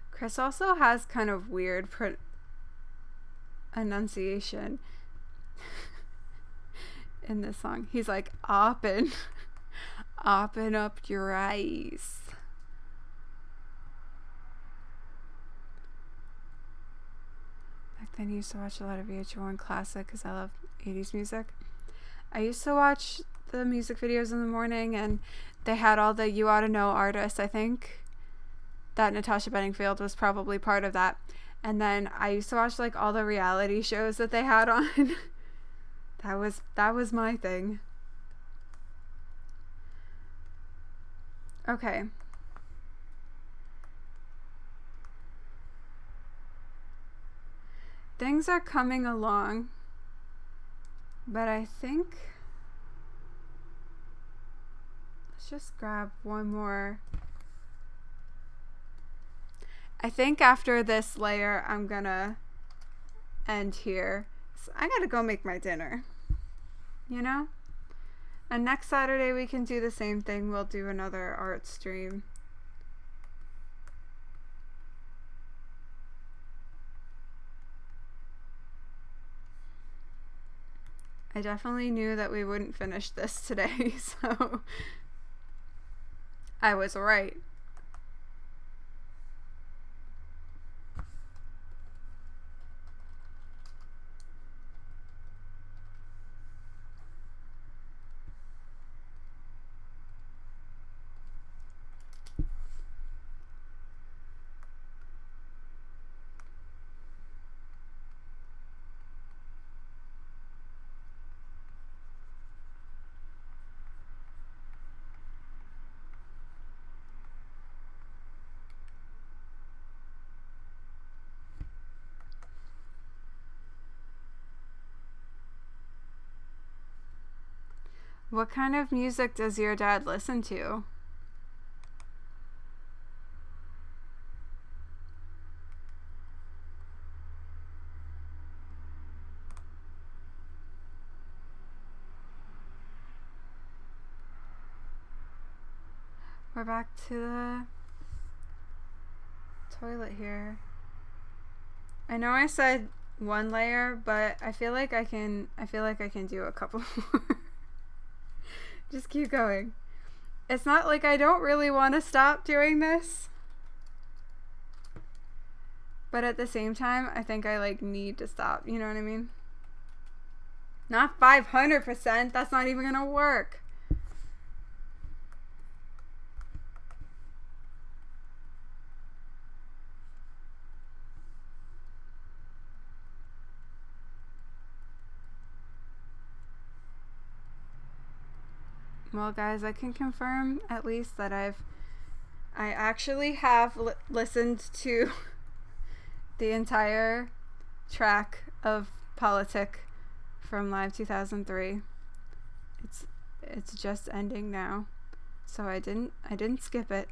Chris also has kind of weird enunciation in this song. He's like, open up your eyes. Back then I used to watch a lot of VH1 Classic because I love 80s music. I used to watch the music videos in the morning and they had all the You Ought to Know artists, I think. That Natasha Bedingfield was probably part of that. And then I used to watch like all the reality shows that they had on. That was my thing. Okay. Things are coming along. But I think let's just grab one more. I think after this layer, I'm gonna end here. So I gotta go make my dinner, you know? And next Saturday, we can do the same thing. We'll do another art stream. I definitely knew that we wouldn't finish this today, so I was right. What kind of music does your dad listen to? We're back to the toilet here. I know I said one layer, but I feel like I can do a couple more. Just keep going. It's not like I don't really want to stop doing this. But at the same time, I think I like need to stop. You know what I mean? Not 500%. That's not even gonna work. Well, guys, I can confirm at least that I actually have listened to the entire track of Politic from Live 2003. It's just ending now, so I didn't skip it.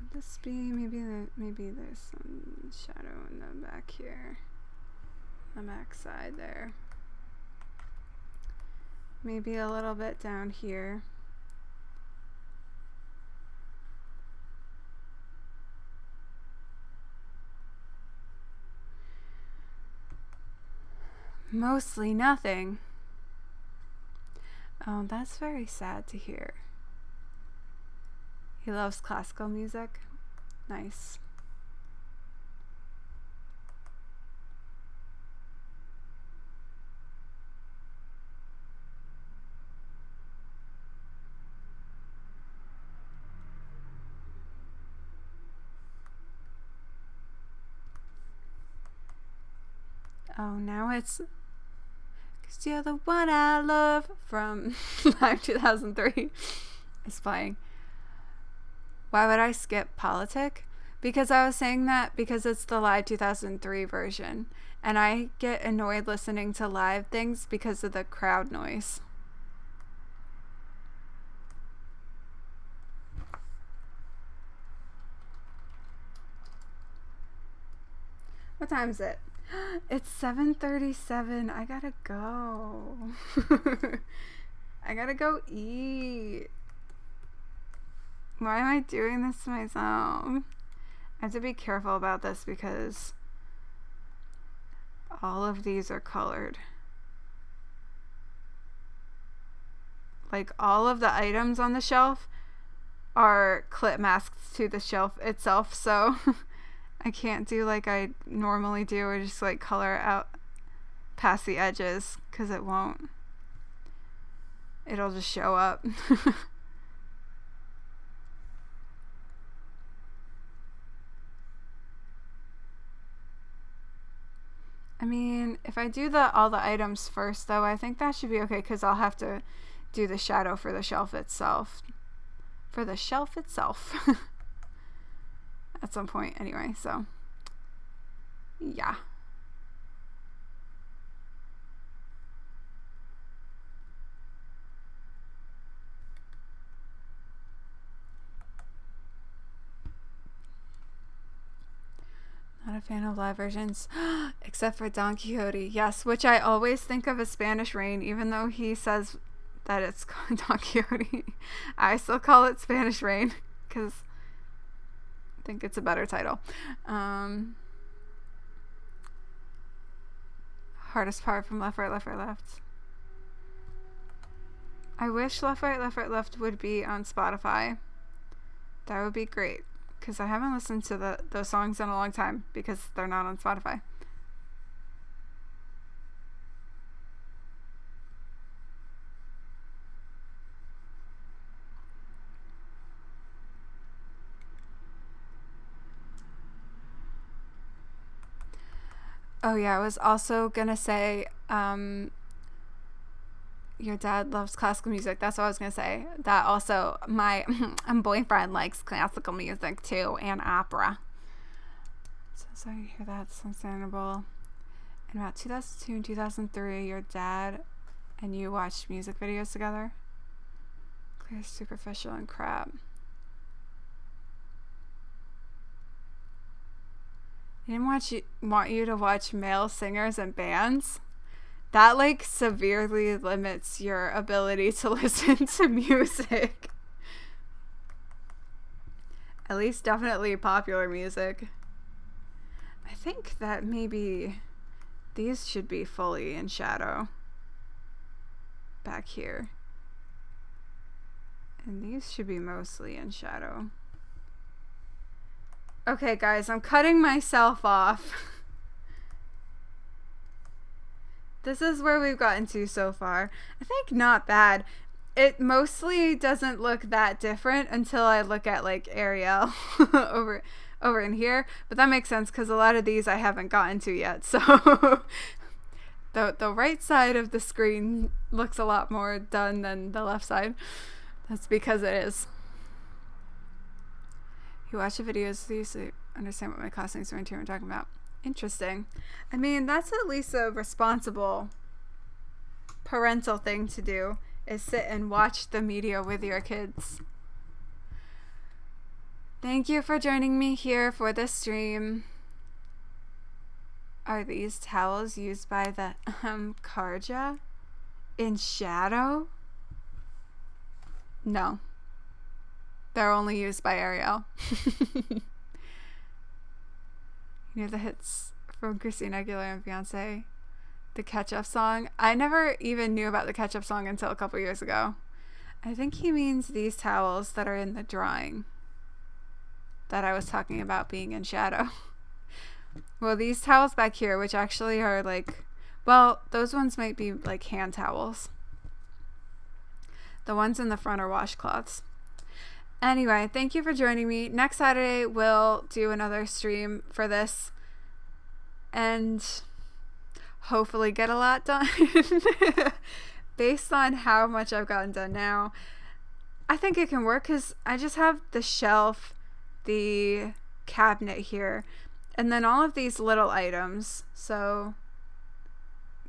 Would this be maybe there's some shadow in the back here, the back side there. Maybe a little bit down here. Mostly nothing. Oh, that's very sad to hear. He loves classical music. Nice. Oh, now it's 'Cause You're the One I Love from Live 2003 is playing. Why would I skip Politic? Because I was saying that because it's the Live 2003 version, and I get annoyed listening to live things because of the crowd noise. What time is it? It's 7:37. I gotta go. I gotta go eat. Why am I doing this to myself? I have to be careful about this because all of these are colored. Like, all of the items on the shelf are clip masks to the shelf itself, so I can't do like I normally do or just like color out past the edges because it won't. It'll just show up. I mean, if I do all the items first though, I think that should be okay because I'll have to do the shadow for the shelf itself. For the shelf itself. At some point anyway, so yeah. Not a fan of live versions except for Don Quixote. Yes, which I always think of as Spanish Rain, even though he says that it's Don Quixote. I still call it Spanish Rain because I think it's a better title. Hardest part from Left, Right, Left, Right, Left. I wish Left, Right, Left, Right, Left would be on Spotify. That would be great because I haven't listened to those songs in a long time because they're not on Spotify. Oh yeah, I was also gonna say, your dad loves classical music. That's what I was gonna say. That also, my boyfriend likes classical music too, and opera. So sorry to hear that. It's understandable. In about 2002 and 2003, your dad and you watched music videos together. Clear, superficial, and crap. He didn't want you to watch male singers and bands. That like severely limits your ability to listen to music. At least definitely popular music. I think that maybe these should be fully in shadow. Back here. And these should be mostly in shadow. Okay, guys, I'm cutting myself off. This is where we've gotten to so far. I think not bad. it mostly doesn't look that different until I look at like Ariel over in here, but that makes sense because a lot of these I haven't gotten to yet. So the right side of the screen looks a lot more done than the left side. That's because it is. You watch the videos so you understand what my classmates are into and talking about. Interesting. I mean, that's at least a responsible parental thing to do, is sit and watch the media with your kids. Thank you for joining me here for this stream. Are these towels used by the Karja in shadow? No. They're only used by Ariel. You know the hits from Christina Aguilera and Beyonce? The Ketchup song? I never even knew about the Ketchup song until a couple years ago. I think he means these towels that are in the drawing that I was talking about being in shadow. Well, these towels back here, which actually are like, well, those ones might be like hand towels. The ones in the front are washcloths. Anyway, thank you for joining me. Next Saturday, we'll do another stream for this and hopefully get a lot done. Based on how much I've gotten done now, I think it can work because I just have the shelf, the cabinet here, and then all of these little items. So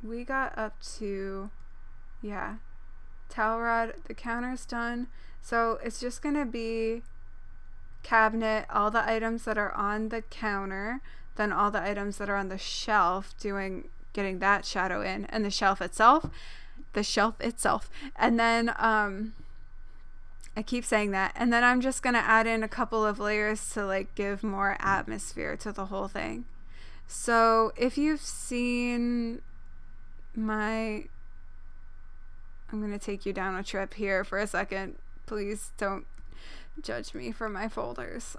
we got up to, yeah, towel rod, the counter's done. So it's just gonna be cabinet, all the items that are on the counter, then all the items that are on the shelf, getting that shadow in, and the shelf itself, and then I keep saying that, and then I'm just gonna add in a couple of layers to like give more atmosphere to the whole thing. So if you've seen I'm gonna take you down a trip here for a second. Please don't judge me for my folders.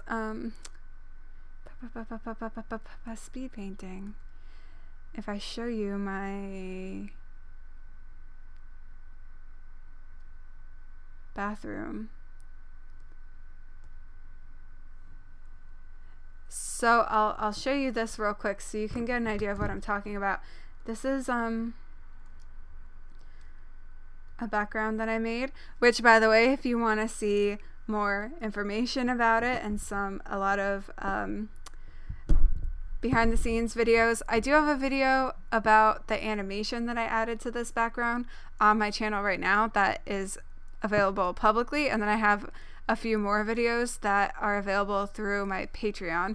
Speed painting. If I show you my bathroom. So I'll show you this real quick so you can get an idea of what I'm talking about. This is a background that I made, which, by the way, if you want to see more information about it and a lot of behind the scenes videos, I do have a video about the animation that I added to this background on my channel right now that is available publicly, and then I have a few more videos that are available through my Patreon.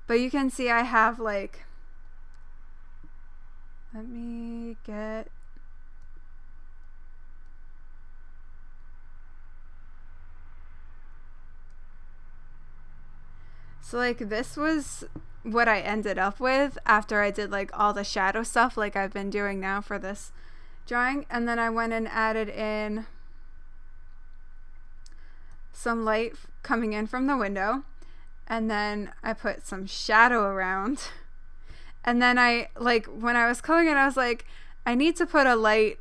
But you can see I have like, let me get, so like this was what I ended up with after I did like all the shadow stuff like I've been doing now for this drawing, and then I went and added in some light coming in from the window, and then I put some shadow around. And then I, like, when I was coloring it, I was like, I need to put a light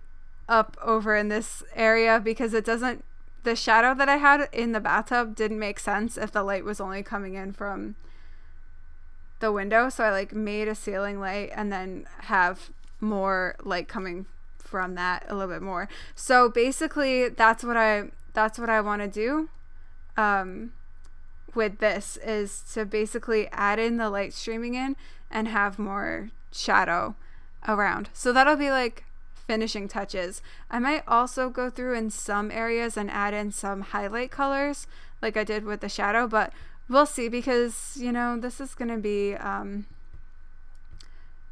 up over in this area because the shadow that I had in the bathtub didn't make sense if the light was only coming in from the window. So I like made a ceiling light and then have more light coming from that a little bit more. So basically that's what I want to do with this, is to basically add in the light streaming in and have more shadow around. So that'll be like finishing touches. I might also go through in some areas and add in some highlight colors like I did with the shadow, but we'll see, because you know this is gonna be the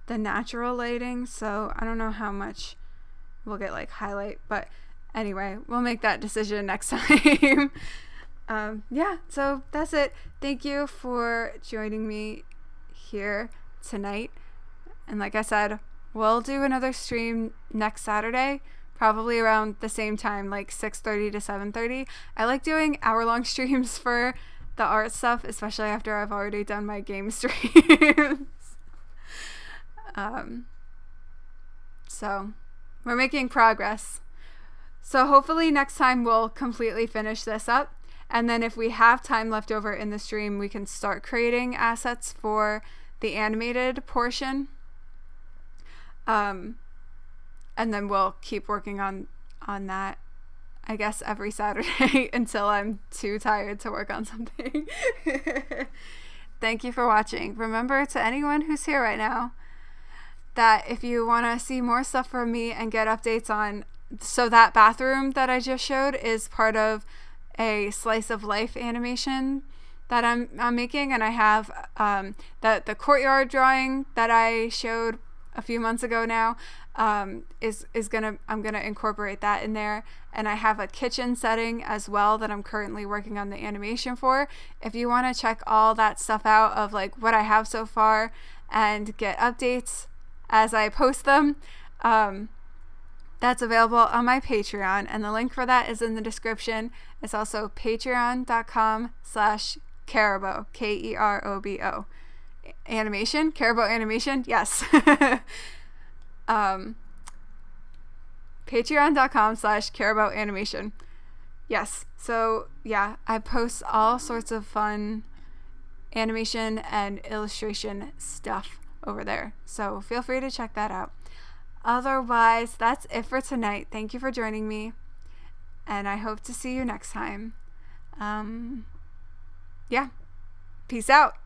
natural lighting, so I don't know how much we'll get like highlight, but anyway, we'll make that decision next time. Yeah, so that's it. Thank you for joining me here tonight, and like I said, we'll do another stream next Saturday, probably around the same time, like 6:30 to 7:30. I like doing hour-long streams for the art stuff, especially after I've already done my game streams. So We're making progress. So hopefully next time we'll completely finish this up. And then if we have time left over in the stream, we can start creating assets for the animated portion. And then we'll keep working on that, I guess, every Saturday until I'm too tired to work on something. Thank you for watching. Remember, to anyone who's here right now, that if you want to see more stuff from me and get updates on, so that bathroom that I just showed is part of a slice of life animation that I'm making, and I have the courtyard drawing that I showed a few months ago now. I'm gonna incorporate that in there, and I have a kitchen setting as well that I'm currently working on the animation for. If you want to check all that stuff out of like what I have so far and get updates as I post them, that's available on my Patreon, and the link for that is in the description. It's also patreon.com/Kerobo, Kerobo. Animation? Kerobo animation? Yes. Patreon.com/Kerobo animation. Yes. So yeah, I post all sorts of fun animation and illustration stuff over there. So feel free to check that out. Otherwise, that's it for tonight. Thank you for joining me, and I hope to see you next time. Yeah. Peace out.